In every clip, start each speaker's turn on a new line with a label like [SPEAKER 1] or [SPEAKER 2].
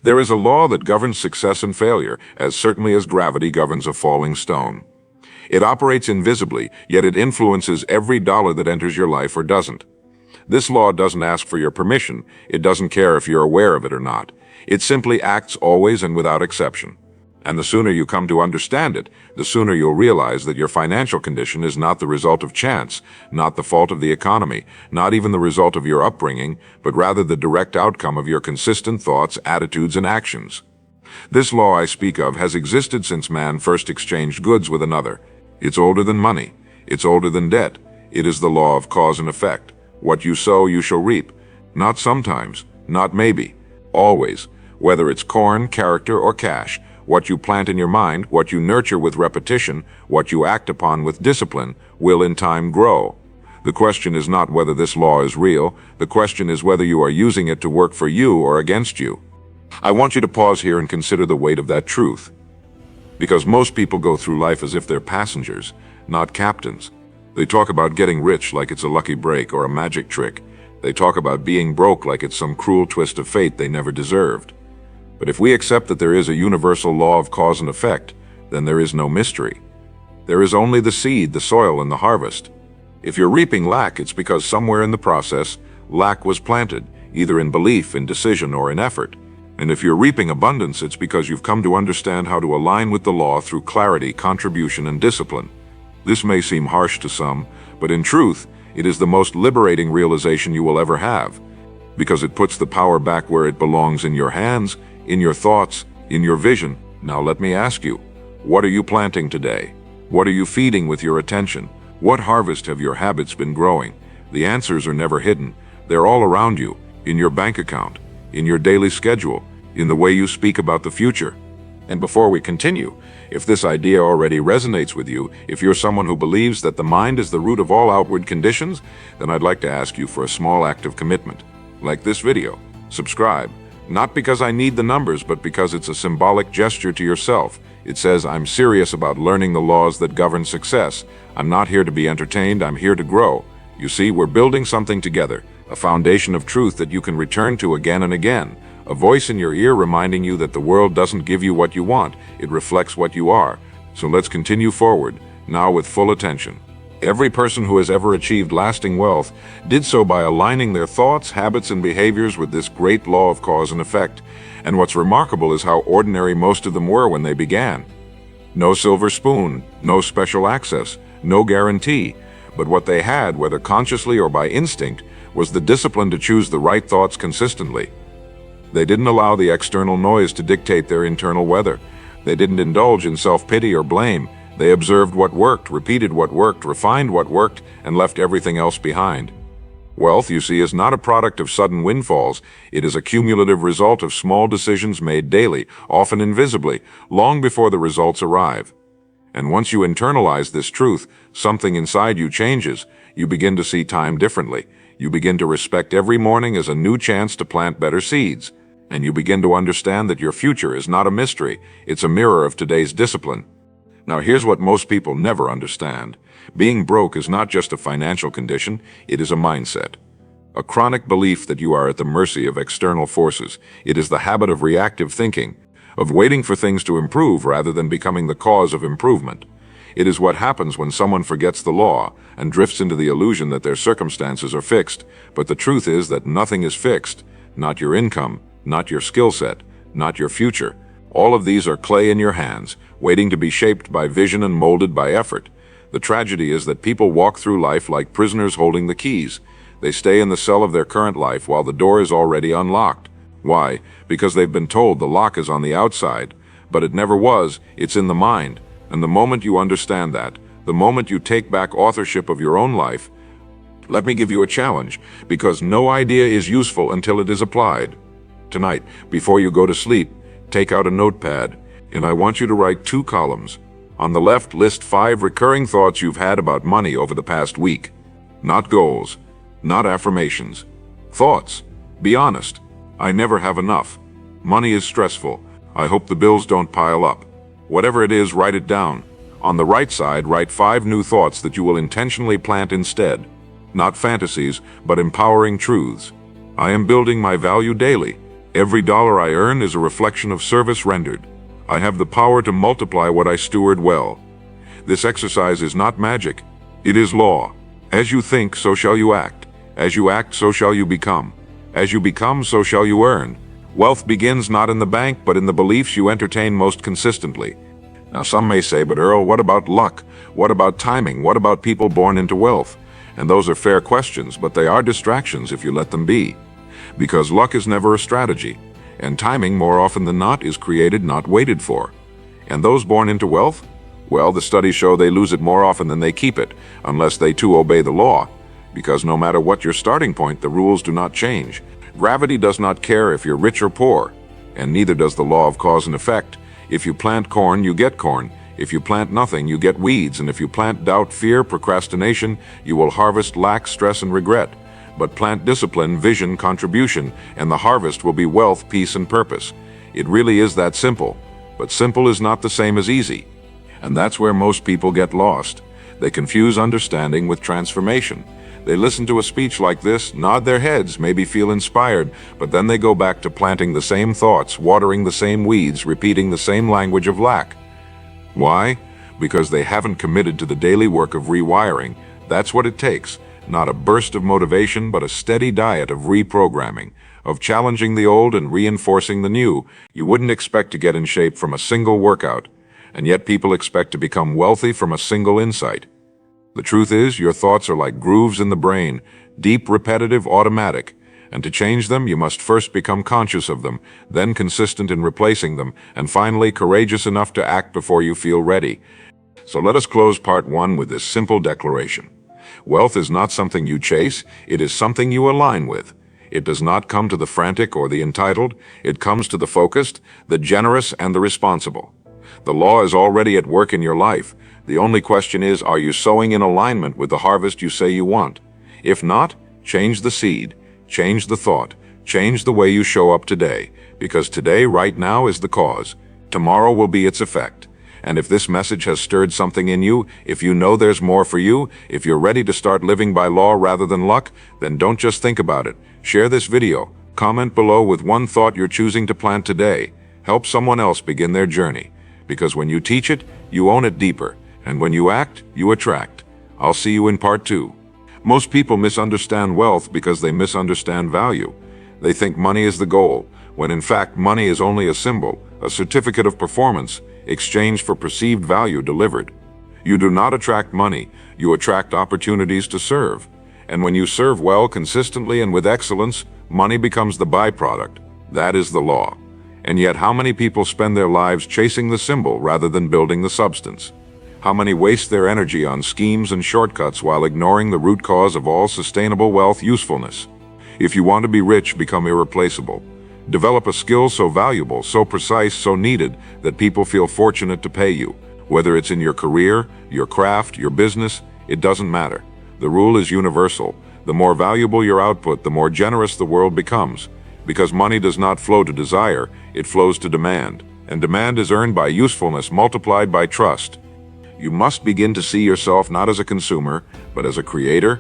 [SPEAKER 1] There is a law that governs success and failure, as certainly as gravity governs a falling stone. It operates invisibly, yet it influences every dollar that enters your life or doesn't. This law doesn't ask for your permission. It doesn't care if you're aware of it or not. It simply acts always and without exception. And the sooner you come to understand it, the sooner you'll realize that your financial condition is not the result of chance, not the fault of the economy, not even the result of your upbringing, but rather the direct outcome of your consistent thoughts, attitudes, and actions. This law I speak of has existed since man first exchanged goods with another. It's older than money. It's older than debt. It is the law of cause and effect. What you sow, you shall reap. Not sometimes, not maybe, always, whether it's corn, character, or cash. What you plant in your mind, what you nurture with repetition, what you act upon with discipline, will in time grow. The question is not whether this law is real. The question is whether you are using it to work for you or against you. I want you to pause here and consider the weight of that truth. Because most people go through life as if they're passengers, not captains. They talk about getting rich like it's a lucky break or a magic trick. They talk about being broke like it's some cruel twist of fate they never deserved. But if we accept that there is a universal law of cause and effect, then there is no mystery. There is only the seed, the soil, and the harvest. If you're reaping lack, it's because somewhere in the process, lack was planted, either in belief, in decision, or in effort. And if you're reaping abundance, it's because you've come to understand how to align with the law through clarity, contribution, and discipline. This may seem harsh to some, but in truth, it is the most liberating realization you will ever have, because it puts the power back where it belongs, in your hands, in your thoughts, in your vision. Now let me ask you, what are you planting today? What are you feeding with your attention? What harvest have your habits been growing? The answers are never hidden. They're all around you, in your bank account, in your daily schedule, in the way you speak about the future. And before we continue, if this idea already resonates with you, if you're someone who believes that the mind is the root of all outward conditions, then I'd like to ask you for a small act of commitment. Like this video, subscribe. Not because I need the numbers, but because it's a symbolic gesture to yourself. It says, I'm serious about learning the laws that govern success. I'm not here to be entertained, I'm here to grow. You see, we're building something together, a foundation of truth that you can return to again and again. A voice in your ear reminding you that the world doesn't give you what you want, it reflects what you are. So let's continue forward, now with full attention. Every person who has ever achieved lasting wealth did so by aligning their thoughts, habits, and behaviors with this great law of cause and effect. And what's remarkable is how ordinary most of them were when they began. No silver spoon, no special access, no guarantee. But what they had, whether consciously or by instinct, was the discipline to choose the right thoughts consistently. They didn't allow the external noise to dictate their internal weather. They didn't indulge in self-pity or blame. They observed what worked, repeated what worked, refined what worked, and left everything else behind. Wealth, you see, is not a product of sudden windfalls. It is a cumulative result of small decisions made daily, often invisibly, long before the results arrive. And once you internalize this truth, something inside you changes. You begin to see time differently. You begin to respect every morning as a new chance to plant better seeds. And you begin to understand that your future is not a mystery. It's a mirror of today's discipline. Now here's what most people never understand. Being broke is not just a financial condition, it is a mindset. A chronic belief that you are at the mercy of external forces. It is the habit of reactive thinking, of waiting for things to improve rather than becoming the cause of improvement. It is what happens when someone forgets the law and drifts into the illusion that their circumstances are fixed. But the truth is that nothing is fixed. Not your income, not your skill set, not your future. All of these are clay in your hands, waiting to be shaped by vision and molded by effort. The tragedy is that people walk through life like prisoners holding the keys. They stay in the cell of their current life while the door is already unlocked. Why? Because they've been told the lock is on the outside. But it never was, it's in the mind. And the moment you understand that, the moment you take back authorship of your own life, let me give you a challenge, because no idea is useful until it is applied. Tonight, before you go to sleep, take out a notepad, and I want you to write 2 columns. On the left, list 5 recurring thoughts you've had about money over the past week. Not goals, not affirmations. Thoughts. Be honest. I never have enough. Money is stressful. I hope the bills don't pile up. Whatever it is, write it down. On the right side, write 5 new thoughts that you will intentionally plant instead. Not fantasies, but empowering truths. I am building my value daily. Every dollar I earn is a reflection of service rendered. I have the power to multiply what I steward well. This exercise is not magic. It is law. As you think, so shall you act. As you act, so shall you become. As you become, so shall you earn. Wealth begins not in the bank, but in the beliefs you entertain most consistently. Now some may say, but Earl, what about luck? What about timing? What about people born into wealth? And those are fair questions, but they are distractions if you let them be. Because luck is never a strategy, and timing more often than not is created, not waited for. And those born into wealth? Well, the studies show they lose it more often than they keep it, unless they too obey the law. Because no matter what your starting point, the rules do not change. Gravity does not care if you're rich or poor, and neither does the law of cause and effect. If you plant corn, you get corn. If you plant nothing, you get weeds. And if you plant doubt, fear, procrastination, you will harvest lack, stress, and regret. But plant discipline, vision, contribution, and the harvest will be wealth, peace, and purpose. It really is that simple. But simple is not the same as easy. And that's where most people get lost. They confuse understanding with transformation. They listen to a speech like this, nod their heads, maybe feel inspired, but then they go back to planting the same thoughts, watering the same weeds, repeating the same language of lack. Why? Because they haven't committed to the daily work of rewiring. That's what it takes. Not a burst of motivation, but a steady diet of reprogramming, of challenging the old and reinforcing the new. You wouldn't expect to get in shape from a single workout, and yet people expect to become wealthy from a single insight. The truth is, your thoughts are like grooves in the brain, deep, repetitive, automatic. And to change them, you must first become conscious of them, then consistent in replacing them, and finally courageous enough to act before you feel ready. So let us close part 1 with this simple declaration. Wealth is not something you chase, it is something you align with. It does not come to the frantic or the entitled, it comes to the focused, the generous, and the responsible. The law is already at work in your life. The only question is, are you sowing in alignment with the harvest you say you want? If not, change the seed, change the thought, change the way you show up today, because today, right now, is the cause. Tomorrow will be its effect. And if this message has stirred something in you, if you know there's more for you, if you're ready to start living by law rather than luck, then don't just think about it. Share this video. Comment below with one thought you're choosing to plant today. Help someone else begin their journey. Because when you teach it, you own it deeper. And when you act, you attract. I'll see you in part 2. Most people misunderstand wealth because they misunderstand value. They think money is the goal, when in fact money is only a symbol, a certificate of performance, exchanged for perceived value delivered. You do not attract money, you attract opportunities to serve. And when you serve well, consistently, and with excellence, money becomes the byproduct. That is the law. And yet how many people spend their lives chasing the symbol rather than building the substance? How many waste their energy on schemes and shortcuts while ignoring the root cause of all sustainable wealth: usefulness? If you want to be rich, become irreplaceable. Develop a skill so valuable, so precise, so needed that people feel fortunate to pay you. Whether it's in your career, your craft, your business, it doesn't matter. The rule is universal. The more valuable your output, the more generous the world becomes. Because money does not flow to desire, it flows to demand. And demand is earned by usefulness multiplied by trust. You must begin to see yourself not as a consumer, but as a creator,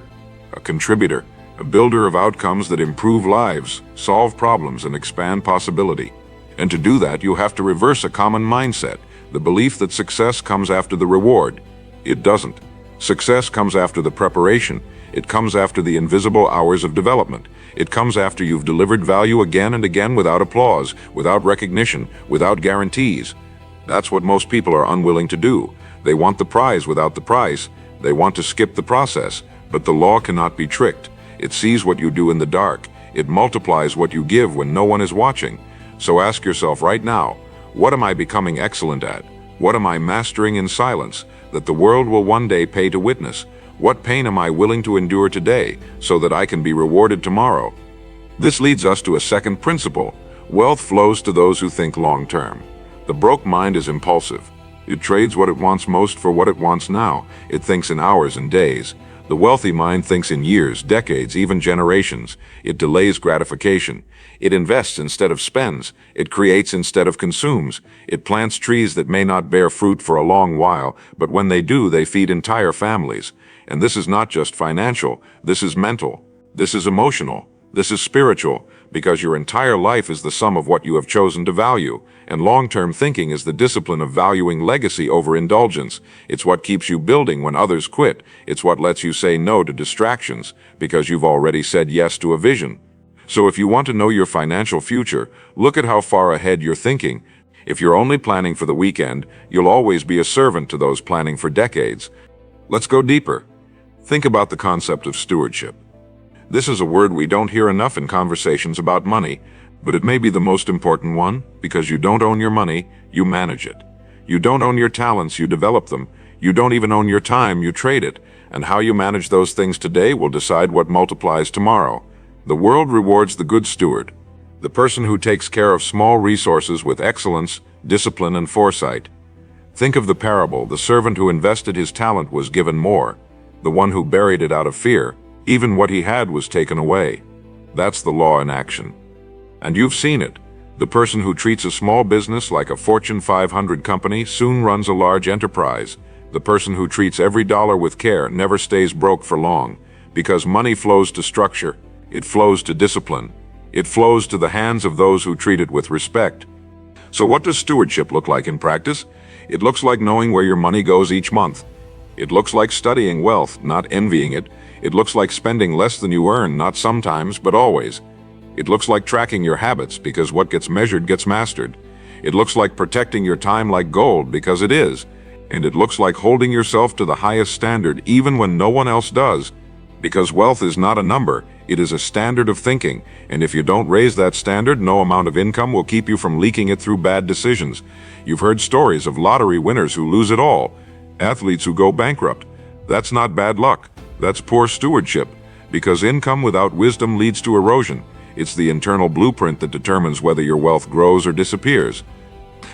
[SPEAKER 1] a contributor, a builder of outcomes that improve lives, solve problems, and expand possibility. And to do that, you have to reverse a common mindset, the belief that success comes after the reward. It doesn't. Success comes after the preparation. It comes after the invisible hours of development. It comes after you've delivered value again and again without applause, without recognition, without guarantees. That's what most people are unwilling to do. They want the prize without the price. They want to skip the process. But the law cannot be tricked. It sees what you do in the dark. It multiplies what you give when no one is watching. So ask yourself right now, what am I becoming excellent at? What am I mastering in silence that the world will one day pay to witness? What pain am I willing to endure today so that I can be rewarded tomorrow? This leads us to a second principle. Wealth flows to those who think long-term. The broke mind is impulsive. It trades what it wants most for what it wants now. It thinks in hours and days. The wealthy mind thinks in years, decades, even generations. It delays gratification. It invests instead of spends. It creates instead of consumes. It plants trees that may not bear fruit for a long while, but when they do, they feed entire families. And this is not just financial. This is mental. This is emotional. This is spiritual. because your entire life is the sum of what you have chosen to value, and long-term thinking is the discipline of valuing legacy over indulgence. It's what keeps you building when others quit. It's what lets you say no to distractions, because you've already said yes to a vision. So if you want to know your financial future, look at how far ahead you're thinking. If you're only planning for the weekend, you'll always be a servant to those planning for decades. Let's go deeper. Think about the concept of stewardship. This is a word we don't hear enough in conversations about money, but it may be the most important one, because you don't own your money, you manage it. You don't own your talents, you develop them. You don't even own your time, you trade it. And how you manage those things today will decide what multiplies tomorrow. The world rewards the good steward, the person who takes care of small resources with excellence, discipline, and foresight. Think of the parable. The servant who invested his talent was given more. The one who buried it out of fear, even what he had was taken away. That's the law in action. And you've seen it. The person who treats a small business like a Fortune 500 company soon runs a large enterprise. The person who treats every dollar with care never stays broke for long, because money flows to structure. It flows to discipline. It flows to the hands of those who treat it with respect. So what does stewardship look like in practice? It looks like knowing where your money goes each month. It looks like studying wealth, not envying it. It looks like spending less than you earn, not sometimes, but always. It looks like tracking your habits, because what gets measured gets mastered. It looks like protecting your time like gold, because it is. And it looks like holding yourself to the highest standard even when no one else does. Because wealth is not a number, it is a standard of thinking, and if you don't raise that standard, no amount of income will keep you from leaking it through bad decisions. You've heard stories of lottery winners who lose it all, athletes who go bankrupt. That's not bad luck, that's poor stewardship, because income without wisdom leads to erosion. It's the internal blueprint that determines whether your wealth grows or disappears.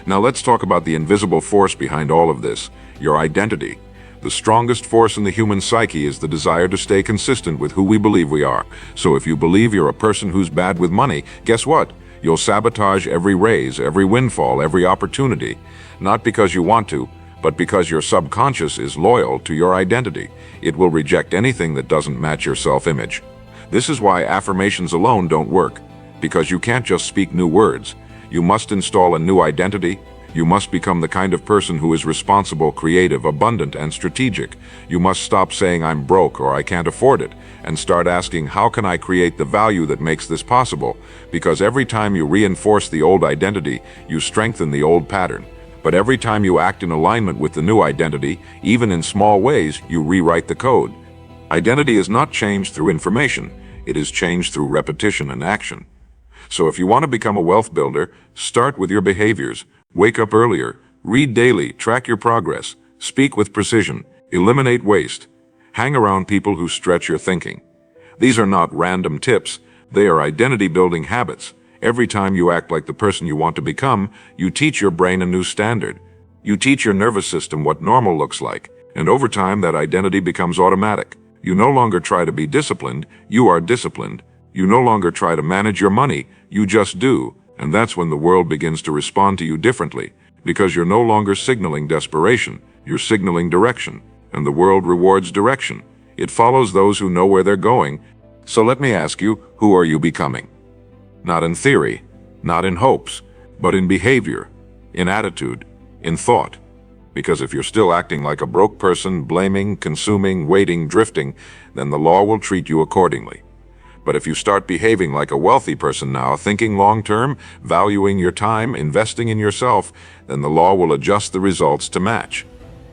[SPEAKER 1] Now let's talk about the invisible force behind all of this, your identity. The strongest force in the human psyche is the desire to stay consistent with who we believe we are. So if you believe you're a person who's bad with money, guess what? You'll sabotage every raise, every windfall, every opportunity. Not because you want to, but because your subconscious is loyal to your identity. It will reject anything that doesn't match your self-image. This is why affirmations alone don't work, because you can't just speak new words. You must install a new identity. You must become the kind of person who is responsible, creative, abundant, and strategic. You must stop saying I'm broke or I can't afford it, and start asking, how can I create the value that makes this possible? Because every time you reinforce the old identity, you strengthen the old pattern. But every time you act in alignment with the new identity, even in small ways, you rewrite the code. Identity is not changed through information. It is changed through repetition and action. So if you want to become a wealth builder, start with your behaviors. Wake up earlier, read daily, track your progress, speak with precision, eliminate waste, hang around people who stretch your thinking. These are not random tips, they are identity-building habits. Every time you act like the person you want to become, you teach your brain a new standard. You teach your nervous system what normal looks like, and over time that identity becomes automatic. You no longer try to be disciplined, you are disciplined. You no longer try to manage your money, you just do. And that's when the world begins to respond to you differently, because you're no longer signaling desperation, you're signaling direction, and the world rewards direction. It follows those who know where they're going. So let me ask you, who are you becoming? Not in theory, not in hopes, but in behavior, in attitude, in thought. Because if you're still acting like a broke person, blaming, consuming, waiting, drifting, then the law will treat you accordingly. But if you start behaving like a wealthy person now, thinking long-term, valuing your time, investing in yourself, then the law will adjust the results to match.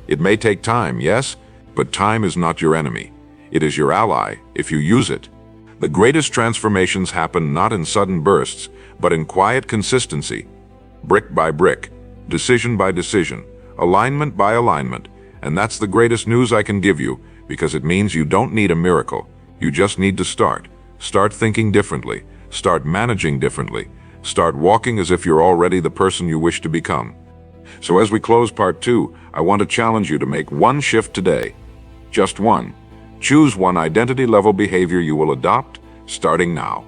[SPEAKER 1] It may take time, yes, but time is not your enemy. It is your ally if you use it. The greatest transformations happen not in sudden bursts, but in quiet consistency, brick by brick, decision by decision, alignment by alignment. And that's the greatest news I can give you, because it means you don't need a miracle. You just need to start. Start thinking differently. Start managing differently. Start walking as if you're already the person you wish to become. So as we close part 2, I want to challenge you to make one shift today. Just one. Choose one identity-level behavior you will adopt, starting now.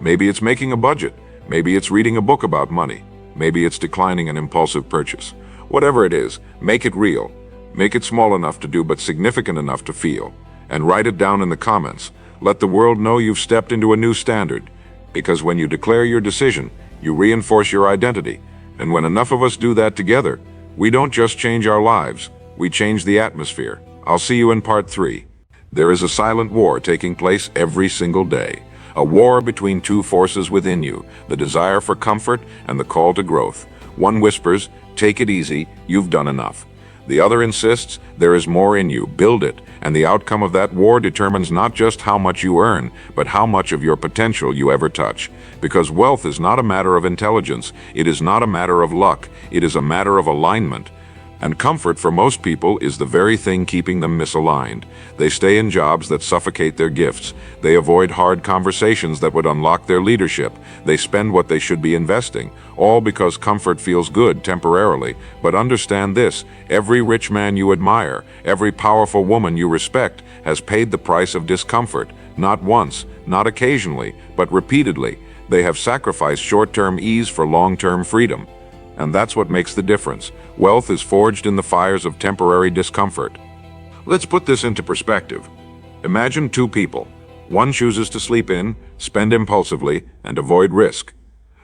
[SPEAKER 1] Maybe it's making a budget. Maybe it's reading a book about money. Maybe it's declining an impulsive purchase. Whatever it is, make it real. Make it small enough to do but significant enough to feel. And write it down in the comments. Let the world know you've stepped into a new standard. Because when you declare your decision, you reinforce your identity. And when enough of us do that together, we don't just change our lives, we change the atmosphere. I'll see you in part 3. There is a silent war taking place every single day. A war between two forces within you, the desire for comfort and the call to growth. One whispers, "Take it easy, you've done enough." The other insists, "There is more in you, build it." And the outcome of that war determines not just how much you earn, but how much of your potential you ever touch. Because wealth is not a matter of intelligence, it is not a matter of luck, it is a matter of alignment. And comfort for most people is the very thing keeping them misaligned. They stay in jobs that suffocate their gifts. They avoid hard conversations that would unlock their leadership. They spend what they should be investing, all because comfort feels good temporarily. But understand this, every rich man you admire, every powerful woman you respect, has paid the price of discomfort, not once, not occasionally, but repeatedly. They have sacrificed short-term ease for long-term freedom. And that's what makes the difference. Wealth is forged in the fires of temporary discomfort. Let's put this into perspective. Imagine two people. One chooses to sleep in, spend impulsively, and avoid risk.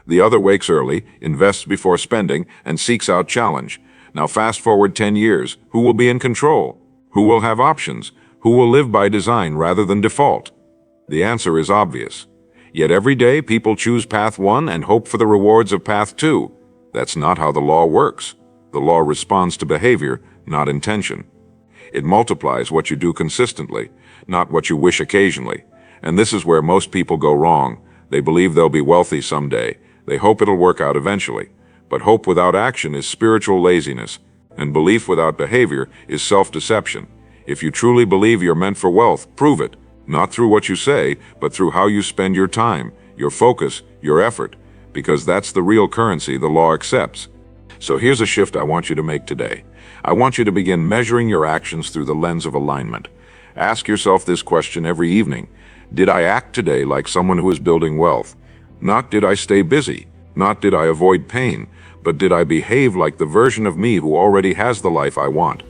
[SPEAKER 1] The other wakes early, invests before spending, and seeks out challenge. Now fast forward 10 years. Who will be in control? Who will have options? Who will live by design rather than default? The answer is obvious. Yet every day people choose path 1 and hope for the rewards of path 2. That's not how the law works. The law responds to behavior, not intention. It multiplies what you do consistently, not what you wish occasionally. And this is where most people go wrong. They believe they'll be wealthy someday. They hope it'll work out eventually. But hope without action is spiritual laziness, and belief without behavior is self-deception. If you truly believe you're meant for wealth, prove it. Not through what you say, but through how you spend your time, your focus, your effort. Because that's the real currency the law accepts. So here's a shift I want you to make today. I want you to begin measuring your actions through the lens of alignment. Ask yourself this question every evening. Did I act today like someone who is building wealth? Not did I stay busy, not did I avoid pain, but did I behave like the version of me who already has the life I want?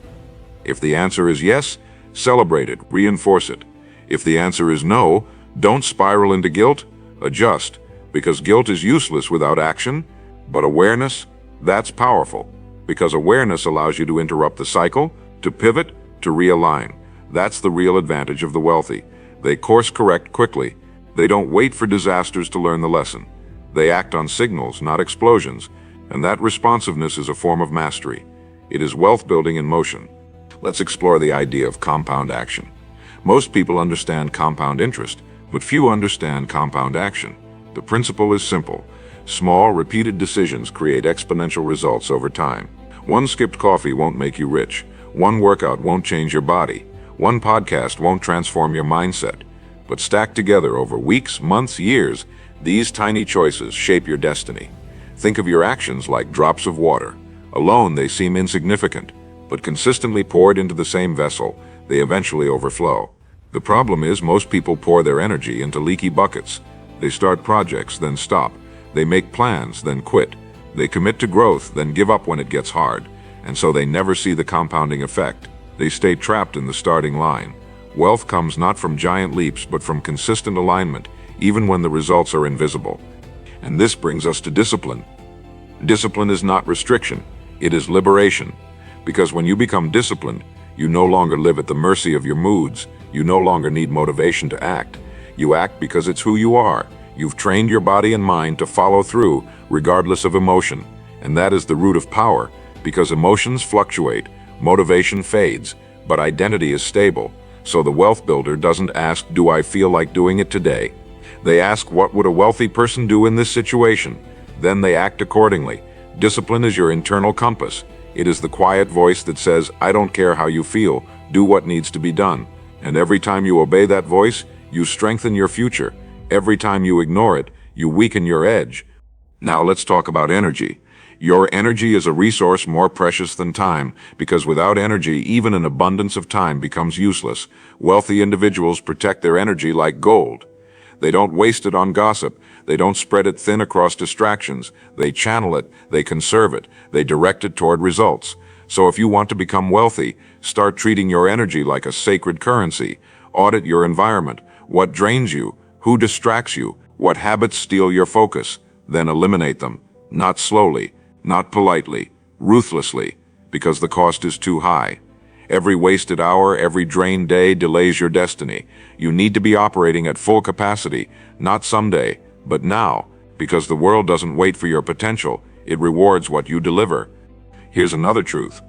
[SPEAKER 1] If the answer is yes, celebrate it, reinforce it. If the answer is no, don't spiral into guilt, adjust. Because guilt is useless without action, but awareness, that's powerful. Because awareness allows you to interrupt the cycle, to pivot, to realign. That's the real advantage of the wealthy. They course correct quickly. They don't wait for disasters to learn the lesson. They act on signals, not explosions. And that responsiveness is a form of mastery. It is wealth building in motion. Let's explore the idea of compound action. Most people understand compound interest, but few understand compound action. The principle is simple. Small, repeated decisions create exponential results over time. One skipped coffee won't make you rich. One workout won't change your body. One podcast won't transform your mindset. But stacked together over weeks, months, years, these tiny choices shape your destiny. Think of your actions like drops of water. Alone, they seem insignificant, but consistently poured into the same vessel, they eventually overflow. The problem is most people pour their energy into leaky buckets. They start projects, then stop. They make plans, then quit. They commit to growth, then give up when it gets hard. And so they never see the compounding effect. They stay trapped in the starting line. Wealth comes not from giant leaps, but from consistent alignment, even when the results are invisible. And this brings us to discipline. Discipline is not restriction, it is liberation. Because when you become disciplined, you no longer live at the mercy of your moods. You no longer need motivation to act. You act because it's who you are. You've trained your body and mind to follow through, regardless of emotion. And that is the root of power, because emotions fluctuate, motivation fades, but identity is stable. So the wealth builder doesn't ask, "Do I feel like doing it today?" They ask, "What would a wealthy person do in this situation?" Then they act accordingly. Discipline is your internal compass. It is the quiet voice that says, "I don't care how you feel, do what needs to be done." And every time you obey that voice, you strengthen your future. Every time you ignore it, you weaken your edge. Now let's talk about energy. Your energy is a resource more precious than time, because without energy, even an abundance of time becomes useless. Wealthy individuals protect their energy like gold. They don't waste it on gossip. They don't spread it thin across distractions. They channel it, they conserve it, they direct it toward results. So if you want to become wealthy, start treating your energy like a sacred currency. Audit your environment. What drains you? Who distracts you? What habits steal your focus? Then eliminate them. Not slowly, not politely, ruthlessly, because the cost is too high. Every wasted hour, every drained day delays your destiny. You need to be operating at full capacity, not someday, but now, because the world doesn't wait for your potential, it rewards what you deliver. Here's another truth.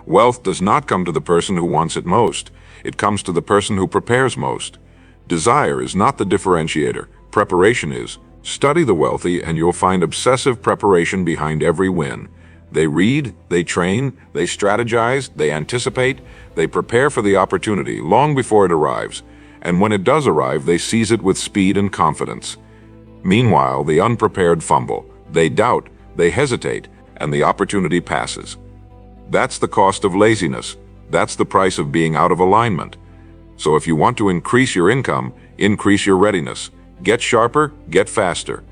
[SPEAKER 1] Wealth does not come to the person who wants it most. It comes to the person who prepares most. Desire is not the differentiator. Preparation is. Study the wealthy and you'll find obsessive preparation behind every win. They read, they train, they strategize, they anticipate, they prepare for the opportunity long before it arrives. And when it does arrive, they seize it with speed and confidence. Meanwhile, the unprepared fumble. They doubt, they hesitate, and the opportunity passes. That's the cost of laziness. That's the price of being out of alignment. So if you want to increase your income, increase your readiness. Get sharper, get faster.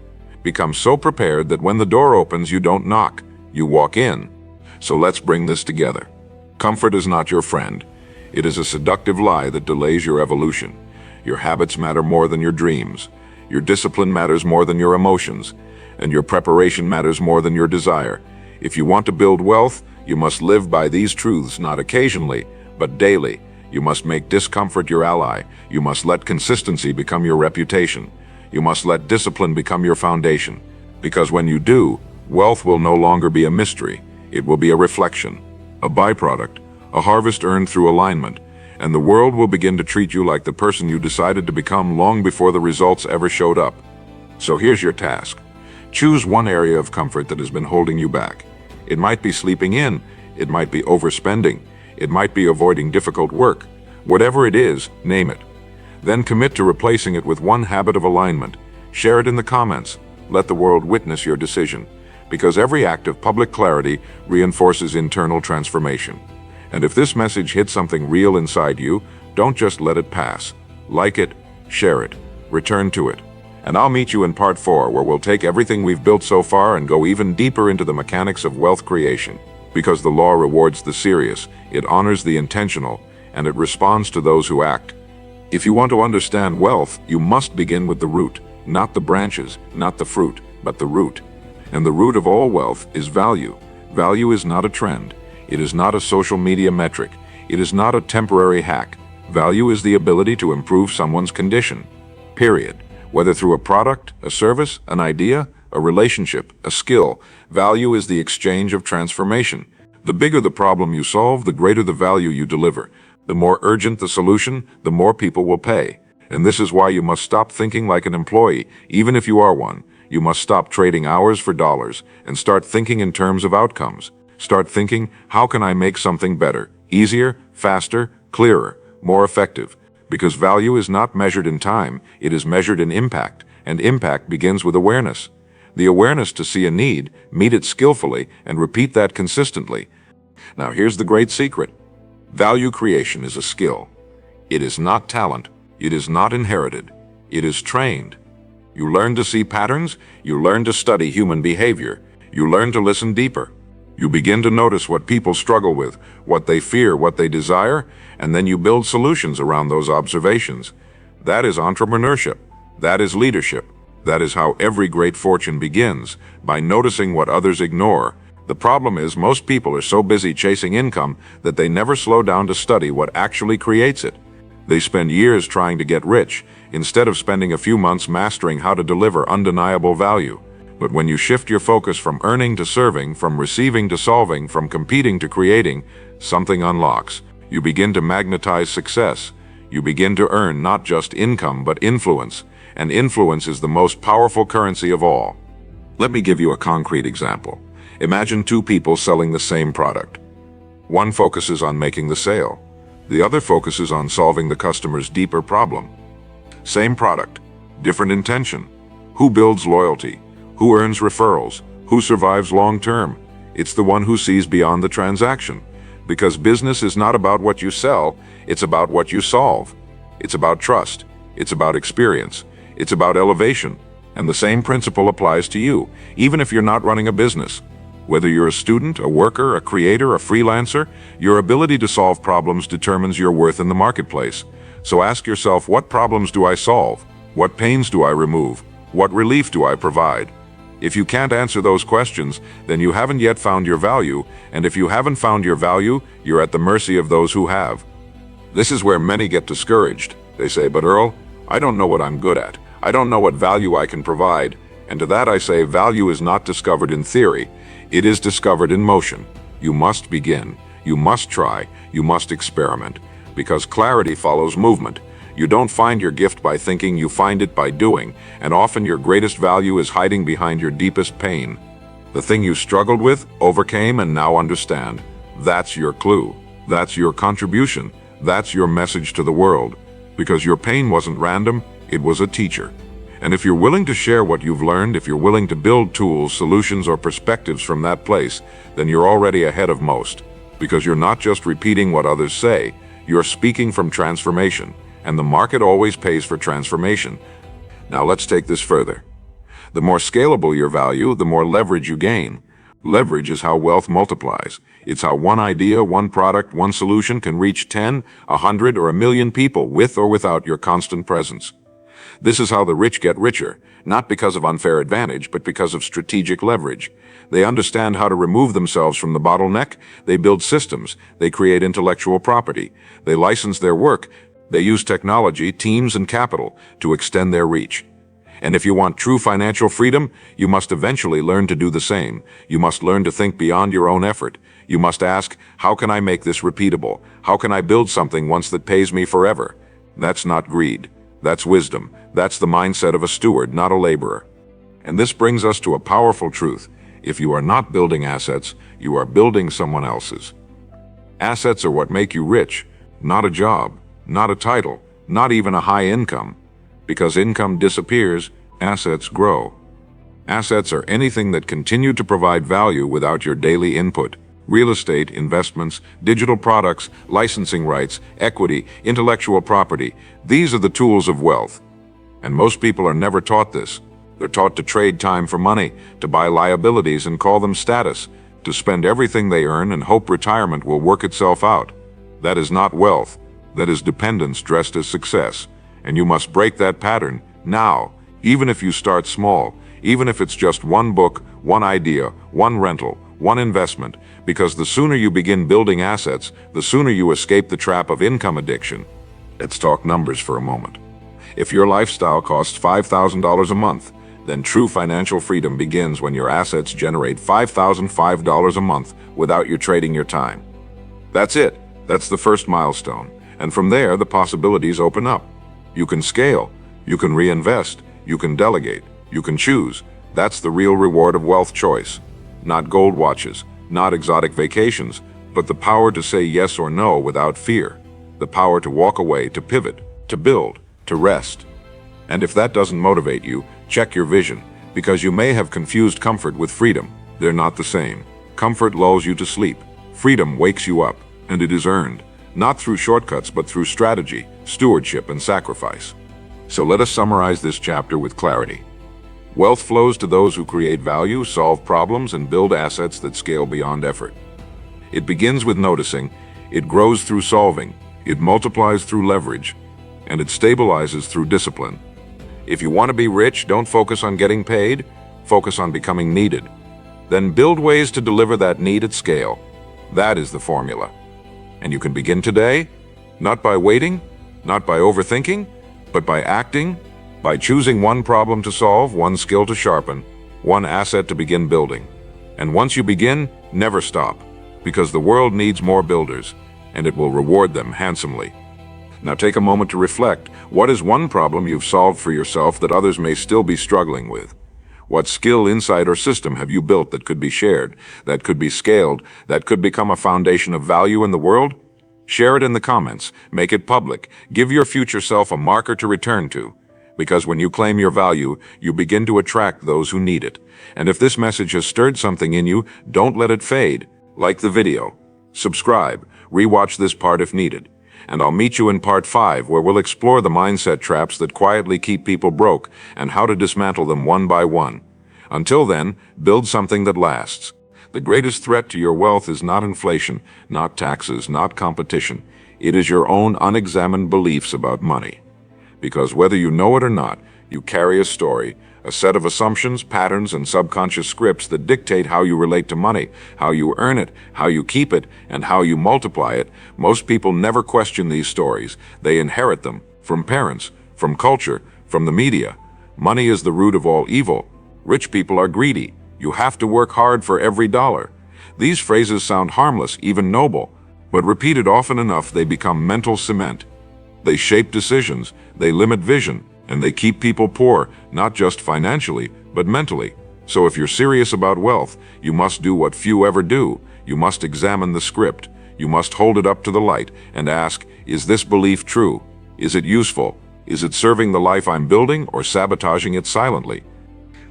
[SPEAKER 1] Become so prepared that when the door opens, you don't knock, you walk in. So let's bring this together. Comfort is not your friend. It is a seductive lie that delays your evolution. Your habits matter more than your dreams. Your discipline matters more than your emotions. And your preparation matters more than your desire. If you want to build wealth, you must live by these truths not occasionally, but daily. You must make discomfort your ally. You must let consistency become your reputation. You must let discipline become your foundation. Because when you do, wealth will no longer be a mystery. It will be a reflection, a byproduct, a harvest earned through alignment, and the world will begin to treat you like the person you decided to become long before the results ever showed up. So here's your task. Choose one area of comfort that has been holding you back. It might be sleeping in, it might be overspending, it might be avoiding difficult work. Whatever it is, name it. Then commit to replacing it with one habit of alignment. Share it in the comments. Let the world witness your decision. Because every act of public clarity reinforces internal transformation. And if this message hits something real inside you, don't just let it pass. Like it, share it, return to it. And I'll meet you in part 4, where we'll take everything we've built so far and go even deeper into the mechanics of wealth creation. Because the law rewards the serious, it honors the intentional, and it responds to those who act. If you want to understand wealth, you must begin with the root, not the branches, not the fruit, but the root. And the root of all wealth is value. Value is not a trend. It is not a social media metric. It is not a temporary hack. Value is the ability to improve someone's condition. Period. Whether through a product, a service, an idea, a relationship, a skill, value is the exchange of transformation. The bigger the problem you solve, the greater the value you deliver. The more urgent the solution, the more people will pay. And this is why you must stop thinking like an employee, even if you are one. You must stop trading hours for dollars and start thinking in terms of outcomes. Start thinking, how can I make something better, easier, faster, clearer, more effective? Because value is not measured in time, it is measured in impact, and impact begins with awareness. The awareness to see a need, meet it skillfully, and repeat that consistently. Now here's the great secret. Value creation is a skill. It is not talent. It is not inherited. It is trained. You learn to see patterns. You learn to study human behavior. You learn to listen deeper. You begin to notice what people struggle with, what they fear, what they desire, and then you build solutions around those observations. That is entrepreneurship. That is leadership. That is how every great fortune begins, by noticing what others ignore. The problem is most people are so busy chasing income that they never slow down to study what actually creates it. They spend years trying to get rich, instead of spending a few months mastering how to deliver undeniable value. But when you shift your focus from earning to serving, from receiving to solving, from competing to creating, something unlocks. You begin to magnetize success. You begin to earn not just income but influence. And influence is the most powerful currency of all. Let me give you a concrete example. Imagine two people selling the same product. One focuses on making the sale. The other focuses on solving the customer's deeper problem. Same product, different intention. Who builds loyalty? Who earns referrals? Who survives long-term? It's the one who sees beyond the transaction. Because business is not about what you sell, it's about what you solve. It's about trust. It's about experience. It's about elevation. And the same principle applies to you, even if you're not running a business. Whether you're a student, a worker, a creator, a freelancer, your ability to solve problems determines your worth in the marketplace. So ask yourself, what problems do I solve? What pains do I remove? What relief do I provide? If you can't answer those questions, then you haven't yet found your value, and if you haven't found your value, you're at the mercy of those who have. This is where many get discouraged. They say, "But Earl, I don't know what I'm good at. I don't know what value I can provide." And to that I say, value is not discovered in theory. It is discovered in motion. You must begin. You must try. You must experiment. Because clarity follows movement. You don't find your gift by thinking, you find it by doing, and often your greatest value is hiding behind your deepest pain. The thing you struggled with, overcame, and now understand. That's your clue. That's your contribution. That's your message to the world. Because your pain wasn't random, it was a teacher. And if you're willing to share what you've learned, if you're willing to build tools, solutions, or perspectives from that place, then you're already ahead of most. Because you're not just repeating what others say, you're speaking from transformation. And the market always pays for transformation. Now let's take this further. The more scalable your value, the more leverage you gain. Leverage is how wealth multiplies. It's how one idea, one product, one solution can reach 10, 100, or 1,000,000 people with or without your constant presence. This is how the rich get richer, not because of unfair advantage, but because of strategic leverage. They understand how to remove themselves from the bottleneck. They build systems. They create intellectual property. They license their work. They use technology, teams, and capital to extend their reach. And if you want true financial freedom, you must eventually learn to do the same. You must learn to think beyond your own effort. You must ask, how can I make this repeatable? How can I build something once that pays me forever? That's not greed. That's wisdom. That's the mindset of a steward, not a laborer. And this brings us to a powerful truth. If you are not building assets, you are building someone else's. Assets are what make you rich, not a job, not a title, not even a high income. Because income disappears, assets grow. Assets are anything that continue to provide value without your daily input. Real estate, investments, digital products, licensing rights, equity, intellectual property. These are the tools of wealth. And most people are never taught this. They're taught to trade time for money, to buy liabilities and call them status, to spend everything they earn and hope retirement will work itself out. That is not wealth. That is dependence dressed as success. And you must break that pattern now, even if you start small, even if it's just one book, one idea, one rental, one investment, because the sooner you begin building assets, the sooner you escape the trap of income addiction. Let's talk numbers for a moment. If your lifestyle costs $5,000 a month, then true financial freedom begins when your assets generate $5,005 a month without you trading your time. That's it. That's the first milestone. And from there, the possibilities open up. You can scale, you can reinvest, you can delegate, you can choose. That's the real reward of wealth choice. Not gold watches, not exotic vacations, but the power to say yes or no without fear. The power to walk away, to pivot, to build, to rest. And if that doesn't motivate you, check your vision, because you may have confused comfort with freedom. They're not the same. Comfort lulls you to sleep. Freedom wakes you up, and it is earned. Not through shortcuts, but through strategy, stewardship, and sacrifice. So let us summarize this chapter with clarity. Wealth flows to those who create value, solve problems, and build assets that scale beyond effort. It begins with noticing, it grows through solving, it multiplies through leverage, and it stabilizes through discipline. If you want to be rich, don't focus on getting paid, focus on becoming needed. Then build ways to deliver that need at scale. That is the formula. And you can begin today, not by waiting, not by overthinking, but by acting, by choosing one problem to solve, one skill to sharpen, one asset to begin building. And once you begin, never stop, because the world needs more builders, and it will reward them handsomely. Now take a moment to reflect. What is one problem you've solved for yourself that others may still be struggling with? What skill, insight, or system have you built that could be shared, that could be scaled, that could become a foundation of value in the world? Share it in the comments. Make it public. Give your future self a marker to return to. Because when you claim your value, you begin to attract those who need it. And if this message has stirred something in you, don't let it fade. Like the video. Subscribe. Rewatch this part if needed. And I'll meet you in part 5, where we'll explore the mindset traps that quietly keep people broke and how to dismantle them one by one. Until then, build something that lasts. The greatest threat to your wealth is not inflation, not taxes, not competition. It is your own unexamined beliefs about money. Because whether you know it or not, you carry a a set of assumptions, patterns, and subconscious scripts that dictate how you relate to money, how you earn it, how you keep it, and how you multiply it. Most people never question these stories. They inherit them from parents, from culture, from the media. Money is the root of all evil. Rich people are greedy. You have to work hard for every dollar. These phrases sound harmless, even noble, but repeated often enough, they become mental cement. They shape decisions, they limit vision, and they keep people poor, not just financially, but mentally. So if you're serious about wealth, you must do what few ever do. You must examine the script. You must hold it up to the light and ask, is this belief true? Is it useful? Is it serving the life I'm building or sabotaging it silently?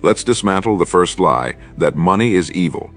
[SPEAKER 1] Let's dismantle the first lie, that money is evil.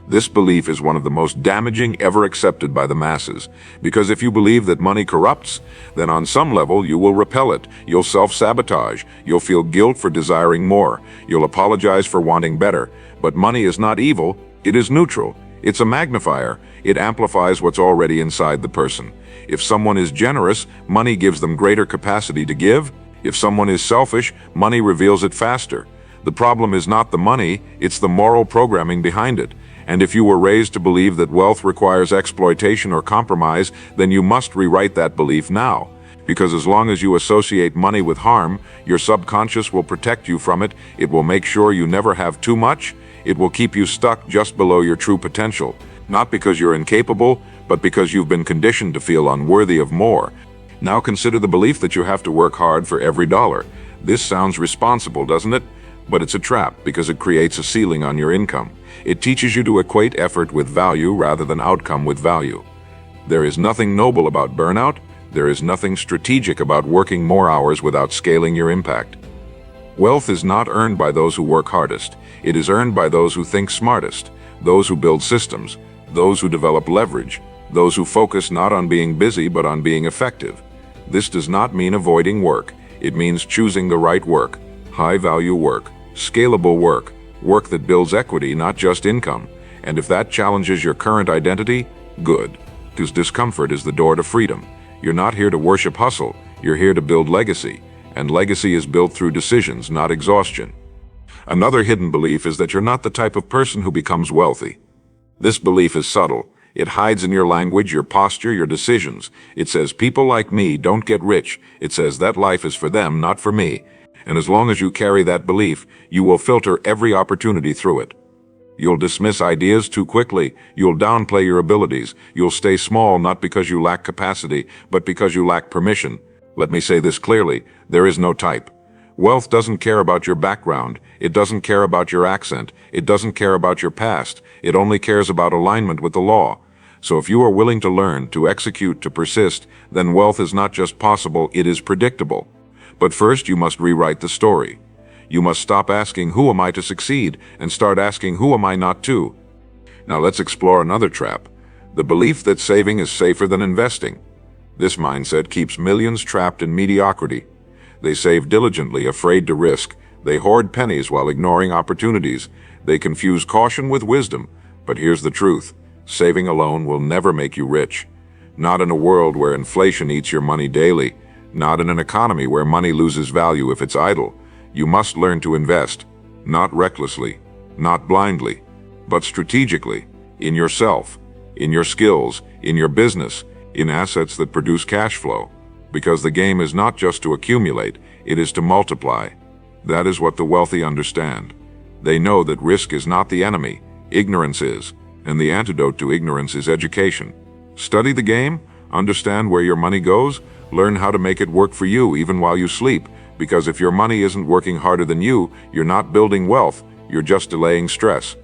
[SPEAKER 1] This belief is one of the most damaging ever accepted by the masses, because if you believe that money corrupts, then on some level you will repel it, you'll self-sabotage, you'll feel guilt for desiring more, you'll apologize for wanting better. But money is not evil, it is neutral. It's a magnifier. It amplifies what's already inside the person. If someone is generous, money gives them greater capacity to give. If someone is selfish, money reveals it faster. The problem is not the money, it's the moral programming behind it. And if you were raised to believe that wealth requires exploitation or compromise, then you must rewrite that belief now. Because as long as you associate money with harm, your subconscious will protect you from it. It will make sure you never have too much. It will keep you stuck just below your true potential. Not because you're incapable, but because you've been conditioned to feel unworthy of more. Now consider the belief that you have to work hard for every dollar. This sounds responsible, doesn't it? But it's a trap because it creates a ceiling on your income. It teaches you to equate effort with value rather than outcome with value. There is nothing noble about burnout. There is nothing strategic about working more hours without scaling your impact. Wealth is not earned by those who work hardest. It is earned by those who think smartest, those who build systems, those who develop leverage, those who focus not on being busy but on being effective. This does not mean avoiding work. It means choosing the right work, high-value work, scalable work, work that builds equity, not just income. And if that challenges your current identity, good. Because discomfort is the door to freedom. You're not here to worship hustle, you're here to build legacy. And legacy is built through decisions, not exhaustion. Another hidden belief is that you're not the type of person who becomes wealthy. This belief is subtle. It hides in your language, your posture, your decisions. It says, people like me don't get rich. It says that life is for them, not for me. And as long as you carry that belief, you will filter every opportunity through it. You'll dismiss ideas too quickly. You'll downplay your abilities. You'll stay small not because you lack capacity, but because you lack permission. Let me say this clearly. There is no type. Wealth doesn't care about your background. It doesn't care about your accent. It doesn't care about your past. It only cares about alignment with the law. So if you are willing to learn, to execute, to persist, then wealth is not just possible, it is predictable. But first, you must rewrite the story. You must stop asking, who am I to succeed, and start asking, who am I not to? Now let's explore another trap, the belief that saving is safer than investing. This mindset keeps millions trapped in mediocrity. They save diligently, afraid to risk. They hoard pennies while ignoring opportunities. They confuse caution with wisdom. But here's the truth. Saving alone will never make you rich. Not in a world where inflation eats your money daily. Not in an economy where money loses value if it's idle. You must learn to invest, not recklessly, not blindly, but strategically, in yourself, in your skills, in your business, in assets that produce cash flow. Because the game is not just to accumulate, it is to multiply. That is what the wealthy understand. They know that risk is not the enemy, ignorance is, and the antidote to ignorance is education. Study the game, understand where your money goes, learn how to make it work for you even while you sleep, because if your money isn't working harder than you, you're not building wealth, you're just delaying stress.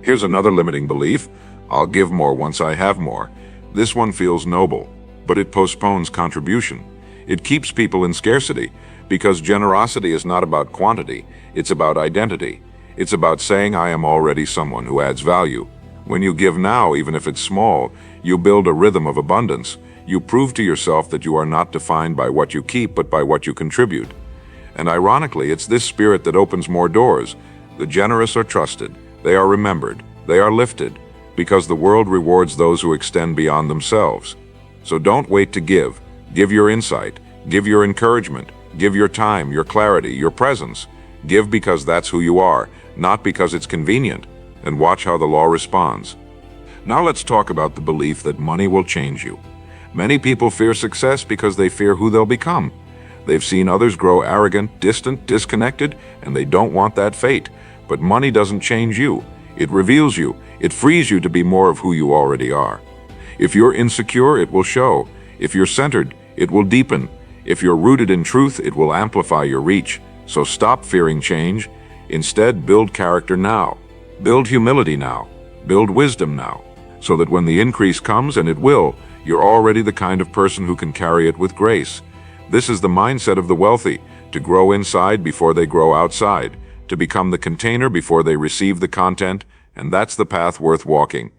[SPEAKER 1] Here's another limiting belief. I'll give more once I have more. This one feels noble, but it postpones contribution. It keeps people in scarcity, because generosity is not about quantity, it's about identity. It's about saying I am already someone who adds value. When you give now, even if it's small, you build a rhythm of abundance. You prove to yourself that you are not defined by what you keep, but by what you contribute. And ironically, it's this spirit that opens more doors. The generous are trusted, they are remembered, they are lifted, because the world rewards those who extend beyond themselves. So don't wait to give. Give your insight, give your encouragement, give your time, your clarity, your presence. Give because that's who you are, not because it's convenient, and watch how the law responds. Now let's talk about the belief that money will change you. Many people fear success because they fear who they'll become. They've seen others grow arrogant, distant, disconnected, and they don't want that fate. But money doesn't change you. It reveals you. It frees you to be more of who you already are. If you're insecure, it will show. If you're centered, it will deepen. If you're rooted in truth, it will amplify your reach. So stop fearing change. Instead, build character now. Build humility now. Build wisdom now. So that when the increase comes, and it will, you're already the kind of person who can carry it with grace. This is the mindset of the wealthy, to grow inside before they grow outside, to become the container before they receive the content, and that's the path worth walking.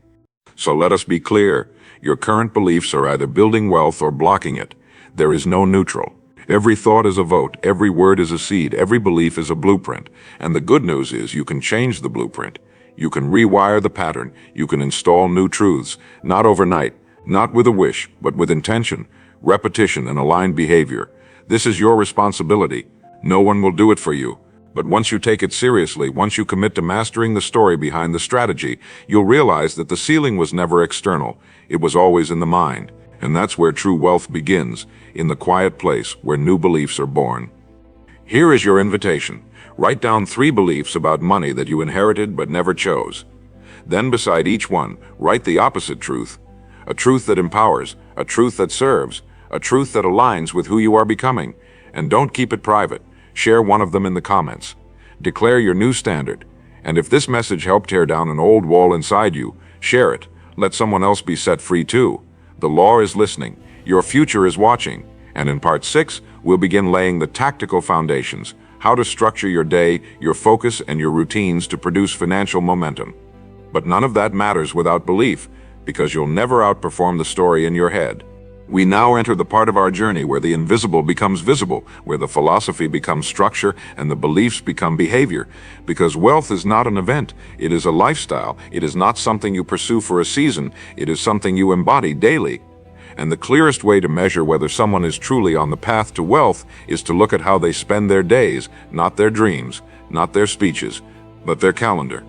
[SPEAKER 1] So let us be clear, your current beliefs are either building wealth or blocking it. There is no neutral. Every thought is a vote, every word is a seed, every belief is a blueprint. And the good news is you can change the blueprint. You can rewire the pattern, you can install new truths, not overnight, not with a wish, but with intention, repetition, and aligned behavior. This is your responsibility. No one will do it for you. But once you take it seriously, once you commit to mastering the story behind the strategy, you'll realize that the ceiling was never external. It was always in the mind. And that's where true wealth begins, in the quiet place where new beliefs are born. Here is your invitation. Write down 3 beliefs about money that you inherited but never chose. Then beside each one, write the opposite truth. A truth that empowers, a truth that serves, a truth that aligns with who you are becoming. And don't keep it private. Share one of them in the comments. Declare your new standard. And if this message helped tear down an old wall inside you, share it. Let someone else be set free too. The law is listening. Your future is watching. And in part 6, we'll begin laying the tactical foundations, how to structure your day, your focus, and your routines to produce financial momentum. But none of that matters without belief, because you'll never outperform the story in your head. We now enter the part of our journey where the invisible becomes visible, where the philosophy becomes structure and the beliefs become behavior. Because wealth is not an event, it is a lifestyle. It is not something you pursue for a season, it is something you embody daily. And the clearest way to measure whether someone is truly on the path to wealth is to look at how they spend their days, not their dreams, not their speeches, but their calendar.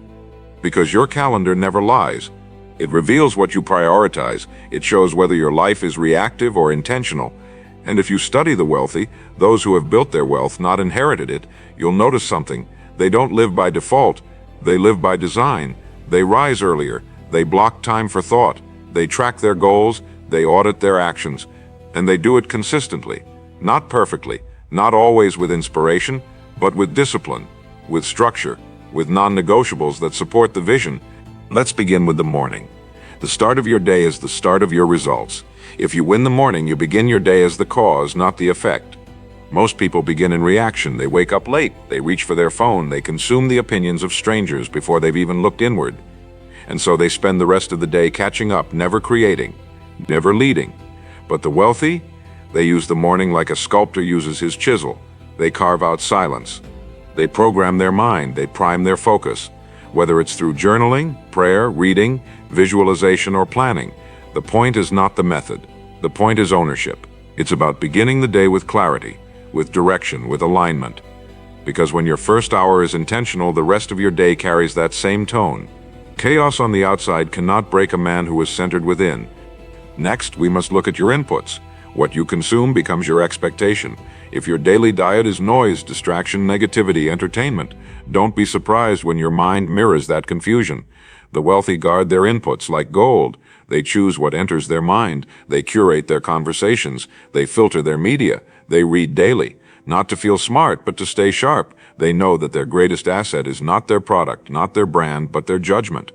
[SPEAKER 1] Because your calendar never lies. It reveals what you prioritize. It shows whether your life is reactive or intentional. And if you study the wealthy, those who have built their wealth, not inherited it, you'll notice something. They don't live by default. They live by design. They rise earlier. They block time for thought. They track their goals. They audit their actions. And they do it consistently. Not perfectly. Not always with inspiration, but with discipline, with structure, with non-negotiables that support the vision. Let's begin with the morning. The start of your day is the start of your results. If you win the morning, you begin your day as the cause, not the effect. Most people begin in reaction. They wake up late. They reach for their phone. They consume the opinions of strangers before they've even looked inward. And so they spend the rest of the day catching up, never creating, never leading. But the wealthy, they use the morning like a sculptor uses his chisel. They carve out silence. They program their mind. They prime their focus. Whether it's through journaling, prayer, reading, visualization, or planning, the point is not the method. The point is ownership. It's about beginning the day with clarity, with direction, with alignment. Because when your first hour is intentional, the rest of your day carries that same tone. Chaos on the outside cannot break a man who is centered within. Next, we must look at your inputs. What you consume becomes your expectation. If your daily diet is noise, distraction, negativity, entertainment, don't be surprised when your mind mirrors that confusion. The wealthy guard their inputs like gold. They choose what enters their mind. They curate their conversations. They filter their media. They read daily. Not to feel smart, but to stay sharp. They know that their greatest asset is not their product, not their brand, but their judgment.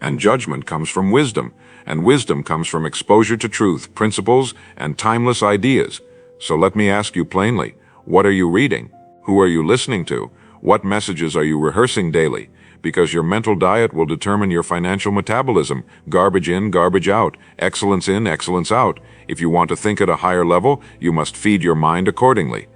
[SPEAKER 1] And judgment comes from wisdom. And wisdom comes from exposure to truth, principles, and timeless ideas. So let me ask you plainly, what are you reading? Who are you listening to? What messages are you rehearsing daily? Because your mental diet will determine your financial metabolism. Garbage in, garbage out. Excellence in, excellence out. If you want to think at a higher level, you must feed your mind accordingly.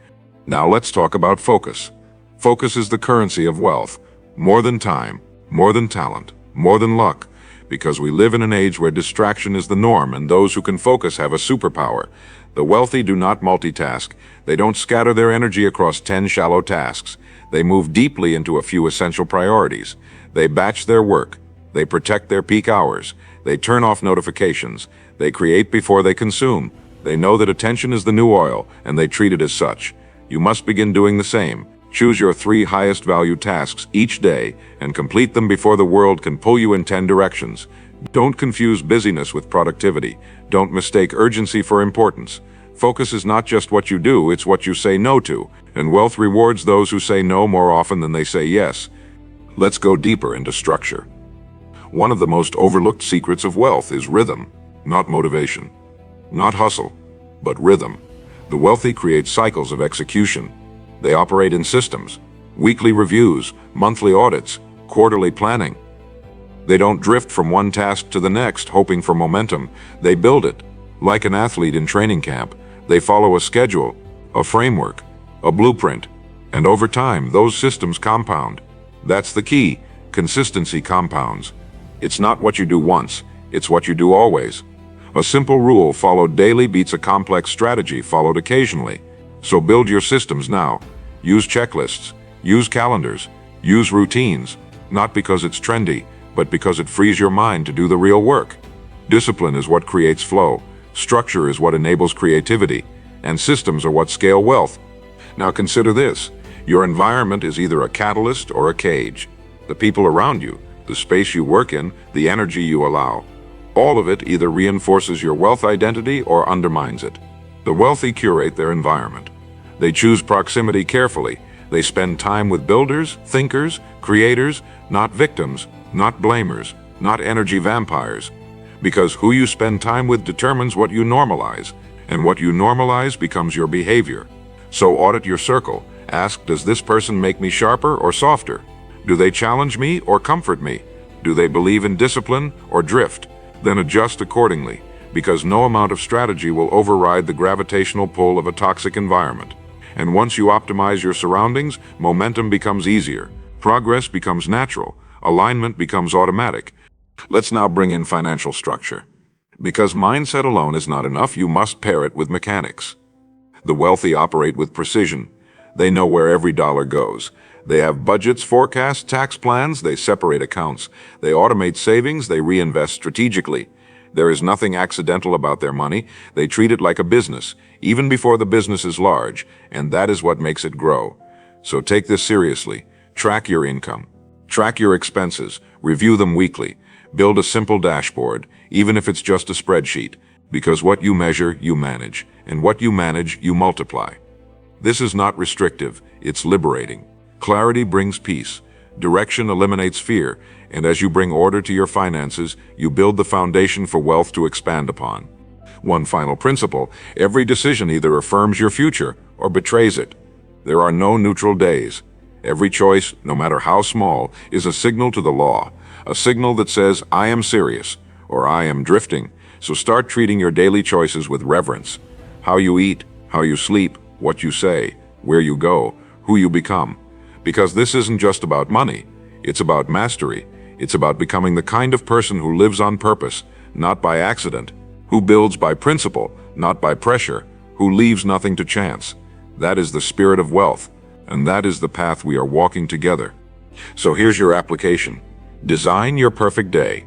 [SPEAKER 1] Now let's talk about focus. Focus is the currency of wealth. More than time, more than talent, more than luck. because we live in an age where distraction is the norm and those who can focus have a superpower. The wealthy do not multitask. They don't scatter their energy across 10 shallow tasks. They move deeply into a few essential priorities. They batch their work. They protect their peak hours. They turn off notifications. They create before they consume. They know that attention is the new oil, and they treat it as such. You must begin doing the same. Choose your 3 highest value tasks each day and complete them before the world can pull you in 10 directions. Don't confuse busyness with productivity. Don't mistake urgency for importance. Focus is not just what you do, it's what you say no to, and wealth rewards those who say no more often than they say yes. Let's go deeper into structure. One of the most overlooked secrets of wealth is rhythm, not motivation. Not hustle, but rhythm. The wealthy create cycles of execution. They operate in systems, weekly reviews, monthly audits, quarterly planning. They don't drift from one task to the next, hoping for momentum. They build it. Like an athlete in training camp, they follow a schedule, a framework, a blueprint, and over time, those systems compound. That's the key. Consistency compounds. It's not what you do once, it's what you do always. A simple rule followed daily beats a complex strategy followed occasionally. So build your systems now. Use checklists, use calendars, use routines, not because it's trendy, but because it frees your mind to do the real work. Discipline is what creates flow, structure is what enables creativity, and systems are what scale wealth. Now consider this. Your environment is either a catalyst or a cage. The people around you, the space you work in, the energy you allow. All of it either reinforces your wealth identity or undermines it. The wealthy curate their environment. They choose proximity carefully. They spend time with builders, thinkers, creators, not victims, not blamers, not energy vampires. Because who you spend time with determines what you normalize, and what you normalize becomes your behavior. So audit your circle. Ask, does this person make me sharper or softer? Do they challenge me or comfort me? Do they believe in discipline or drift? Then adjust accordingly, because no amount of strategy will override the gravitational pull of a toxic environment. And once you optimize your surroundings, momentum becomes easier, progress becomes natural, alignment becomes automatic. Let's now bring in financial structure. Because mindset alone is not enough, you must pair it with mechanics. The wealthy operate with precision. They know where every dollar goes. They have budgets, forecasts, tax plans, they separate accounts. They automate savings, they reinvest strategically. There is nothing accidental about their money. They treat it like a business, even before the business is large, and that is what makes it grow. So take this seriously. Track your income. Track your expenses. Review them weekly. Build a simple dashboard, even if it's just a spreadsheet, because what you measure, you manage, and what you manage, you multiply. This is not restrictive, it's liberating. Clarity brings peace. Direction eliminates fear, and as you bring order to your finances, you build the foundation for wealth to expand upon. One final principle: every decision either affirms your future or betrays it. There are no neutral days. Every choice, no matter how small, is a signal to the law, a signal that says, I am serious, or I am drifting. So start treating your daily choices with reverence. How you eat, how you sleep, what you say, where you go, who you become. Because this isn't just about money, it's about mastery. It's about becoming the kind of person who lives on purpose, not by accident, who builds by principle, not by pressure, who leaves nothing to chance. That is the spirit of wealth, and that is the path we are walking together. So here's your application. Design your perfect day,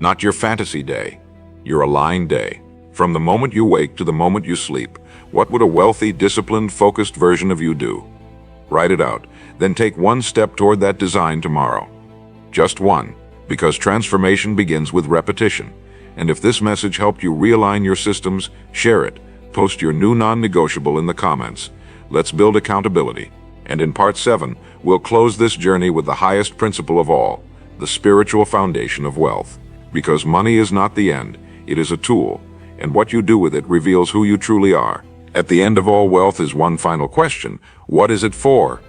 [SPEAKER 1] not your fantasy day, your aligned day. From the moment you wake to the moment you sleep, what would a wealthy, disciplined, focused version of you do? Write it out, then take one step toward that design tomorrow. Just one, because transformation begins with repetition. And if this message helped you realign your systems, share it. Post your new non-negotiable in the comments. Let's build accountability. And in part 7, we'll close this journey with the highest principle of all, the spiritual foundation of wealth. Because money is not the end, it is a tool, and what you do with it reveals who you truly are. At the end of all wealth is one final question: what is it for?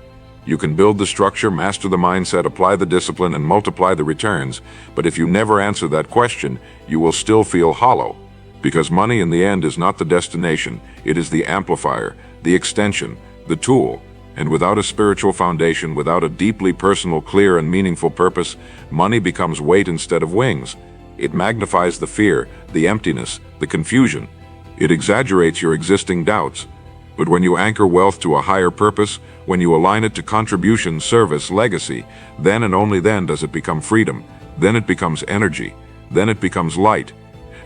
[SPEAKER 1] You can build the structure, master the mindset, apply the discipline, and multiply the returns, but if you never answer that question, you will still feel hollow. Because money in the end is not the destination, it is the amplifier, the extension, the tool. And without a spiritual foundation, without a deeply personal, clear, and meaningful purpose, money becomes weight instead of wings. It magnifies the fear, the emptiness, the confusion. It exaggerates your existing doubts. But when you anchor wealth to a higher purpose, when you align it to contribution, service, legacy, then and only then does it become freedom. Then it becomes energy. Then it becomes light.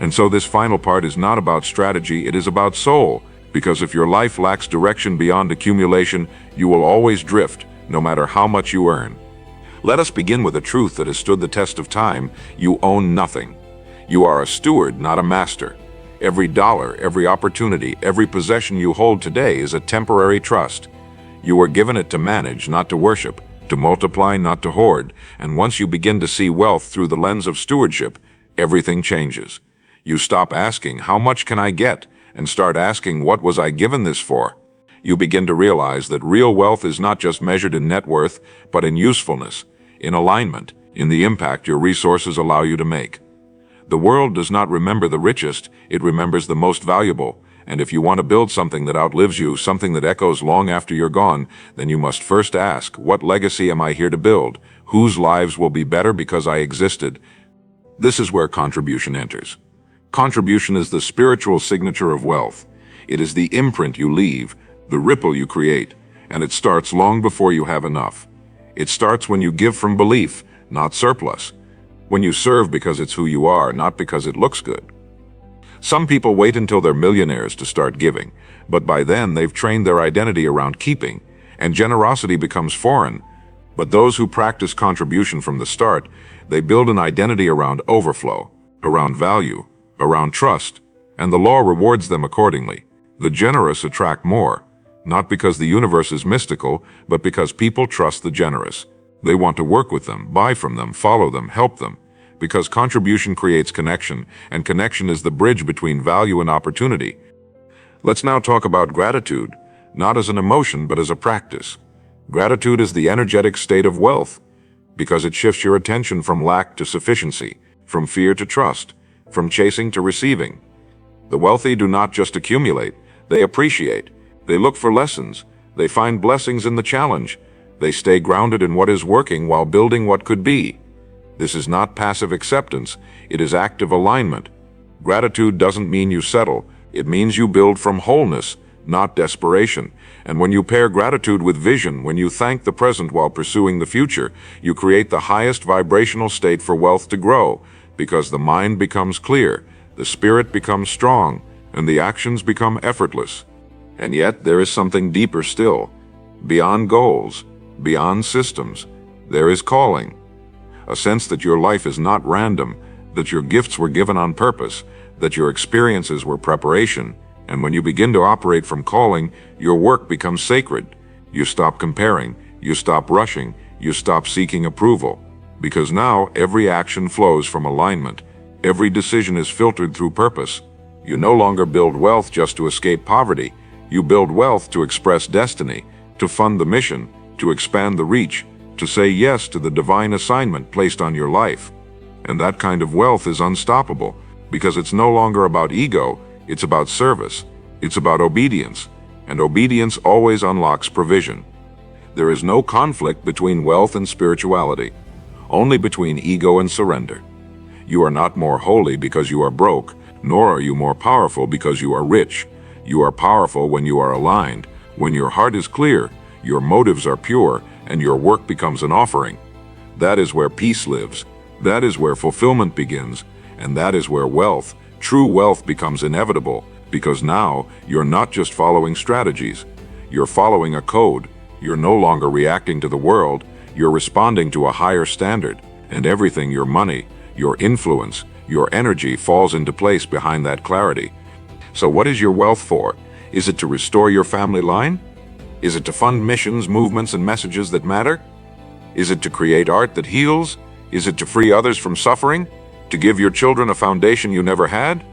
[SPEAKER 1] And so this final part is not about strategy, it is about soul. Because if your life lacks direction beyond accumulation, you will always drift, no matter how much you earn. Let us begin with a truth that has stood the test of time. You own nothing. You are a steward, not a master. Every dollar, every opportunity, every possession you hold today is a temporary trust. You were given it to manage, not to worship, to multiply, not to hoard. And once you begin to see wealth through the lens of stewardship, everything changes. You stop asking, "How much can I get?" and start asking, "What was I given this for?" You begin to realize that real wealth is not just measured in net worth, but in usefulness, in alignment, in the impact your resources allow you to make. The world does not remember the richest, it remembers the most valuable. And if you want to build something that outlives you, something that echoes long after you're gone, then you must first ask, what legacy am I here to build? Whose lives will be better because I existed? This is where contribution enters. Contribution is the spiritual signature of wealth. It is the imprint you leave, the ripple you create, and it starts long before you have enough. It starts when you give from belief, not surplus. When you serve because it's who you are, not because it looks good. Some people wait until they're millionaires to start giving, but by then they've trained their identity around keeping, and generosity becomes foreign. But those who practice contribution from the start, they build an identity around overflow, around value, around trust, and the law rewards them accordingly. The generous attract more, not because the universe is mystical, but because people trust the generous. They want to work with them, buy from them, follow them, help them, because contribution creates connection, and connection is the bridge between value and opportunity. Let's now talk about gratitude, not as an emotion, but as a practice. Gratitude is the energetic state of wealth, because it shifts your attention from lack to sufficiency, from fear to trust, from chasing to receiving. The wealthy do not just accumulate, they appreciate. They look for lessons. They find blessings in the challenge. They stay grounded in what is working while building what could be. This is not passive acceptance, it is active alignment. Gratitude doesn't mean you settle, it means you build from wholeness, not desperation. And when you pair gratitude with vision, when you thank the present while pursuing the future, you create the highest vibrational state for wealth to grow, because the mind becomes clear, the spirit becomes strong, and the actions become effortless. And yet there is something deeper still. Beyond goals, beyond systems, there is calling. A sense that your life is not random, that your gifts were given on purpose, that your experiences were preparation. And when you begin to operate from calling, your work becomes sacred. You stop comparing, you stop rushing, you stop seeking approval. Because now every action flows from alignment. Every decision is filtered through purpose. You no longer build wealth just to escape poverty. You build wealth to express destiny, to fund the mission, to expand the reach, to say yes to the divine assignment placed on your life. And that kind of wealth is unstoppable, because it's no longer about ego, it's about service, it's about obedience, and obedience always unlocks provision. There is no conflict between wealth and spirituality, only between ego and surrender. You are not more holy because you are broke, nor are you more powerful because you are rich. You are powerful when you are aligned, when your heart is clear, your motives are pure, and your work becomes an offering. That is where peace lives. That is where fulfillment begins. And that is where wealth, true wealth, becomes inevitable, because now you're not just following strategies. You're following a code. You're no longer reacting to the world. You're responding to a higher standard. And everything, your money, your influence, your energy, falls into place behind that clarity. So what is your wealth for? Is it to restore your family line? Is it to fund missions, movements, and messages that matter? Is it to create art that heals? Is it to free others from suffering? To give your children a foundation you never had?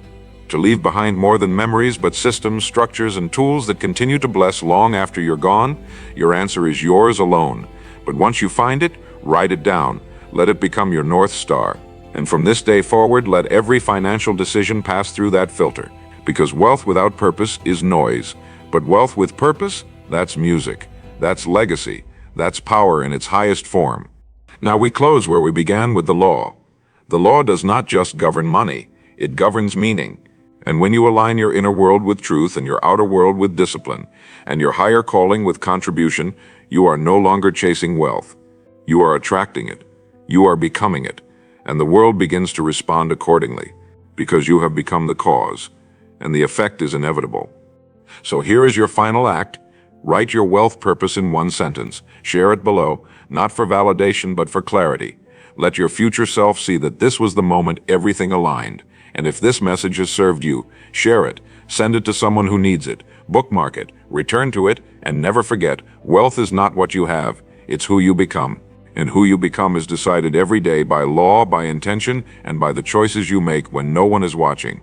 [SPEAKER 1] To leave behind more than memories but systems, structures, and tools that continue to bless long after you're gone? Your answer is yours alone. But once you find it, write it down. Let it become your North Star. And from this day forward, let every financial decision pass through that filter. Because wealth without purpose is noise. But wealth with purpose, that's music. That's legacy. That's power in its highest form. Now we close where we began, with the law. The law does not just govern money, it governs meaning. And when you align your inner world with truth and your outer world with discipline, and your higher calling with contribution, you are no longer chasing wealth. You are attracting it. You are becoming it. And the world begins to respond accordingly, because you have become the cause, and the effect is inevitable. So here is your final act. Write your wealth purpose in one sentence. Share it below, not for validation but for clarity. Let your future self see that this was the moment everything aligned. And if this message has served you, share it, send it to someone who needs it, bookmark it, return to it, and never forget, wealth is not what you have, it's who you become. And who you become is decided every day by law, by intention, and by the choices you make when no one is watching.